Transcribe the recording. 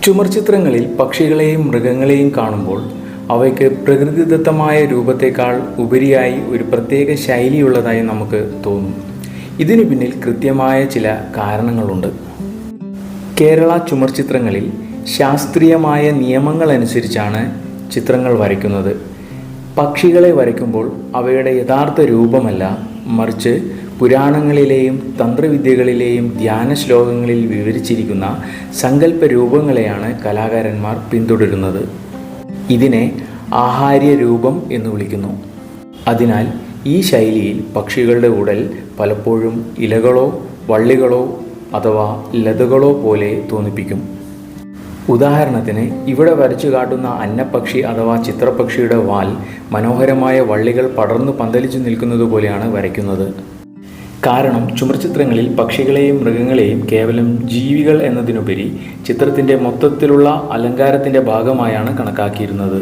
ചുമർചിത്രങ്ങളിൽ പക്ഷികളെയും മൃഗങ്ങളെയും കാണുമ്പോൾ അവയ്ക്ക് പ്രകൃതിദത്തമായ രൂപത്തേക്കാൾ ഉപരിയായി ഒരു പ്രത്യേക ശൈലിയുള്ളതായി നമുക്ക് തോന്നും. ഇതിനു പിന്നിൽ കൃത്യമായ ചില കാരണങ്ങളുണ്ട്. കേരള ചുമർചിത്രങ്ങളിൽ ശാസ്ത്രീയമായ നിയമങ്ങളനുസരിച്ചാണ് ചിത്രങ്ങൾ വരയ്ക്കുന്നത്. പക്ഷികളെ വരയ്ക്കുമ്പോൾ അവയുടെ യഥാർത്ഥ രൂപമല്ല, മറിച്ച് പുരാണങ്ങളിലെയും തന്ത്രവിദ്യകളിലെയും ധ്യാന ശ്ലോകങ്ങളിൽ വിവരിച്ചിരിക്കുന്ന സങ്കല്പ രൂപങ്ങളെയാണ് കലാകാരന്മാർ പിന്തുടരുന്നത്. ഇതിനെ ആഹാര്യ രൂപം എന്ന് വിളിക്കുന്നു. അതിനാൽ ഈ ശൈലിയിൽ പക്ഷികളുടെ ഉടൽ പലപ്പോഴും ഇലകളോ വള്ളികളോ അഥവാ ലതകളോ പോലെ തോന്നിപ്പിക്കും. ഉദാഹരണത്തിന് ഇവിടെ വരച്ചു കാട്ടുന്ന അന്നപ്പക്ഷി അഥവാ ചിത്രപക്ഷിയുടെ വാൽ മനോഹരമായ വള്ളികൾ പടർന്നു പന്തലിച്ചു നിൽക്കുന്നത് പോലെയാണ് വരയ്ക്കുന്നത്. കാരണം ചുമർചിത്രങ്ങളിൽ പക്ഷികളെയും മൃഗങ്ങളെയും കേവലം ജീവികൾ എന്നതിനുപരി ചിത്രത്തിൻ്റെ മൊത്തത്തിലുള്ള അലങ്കാരത്തിൻ്റെ ഭാഗമായാണ് കണക്കാക്കിയിരുന്നത്.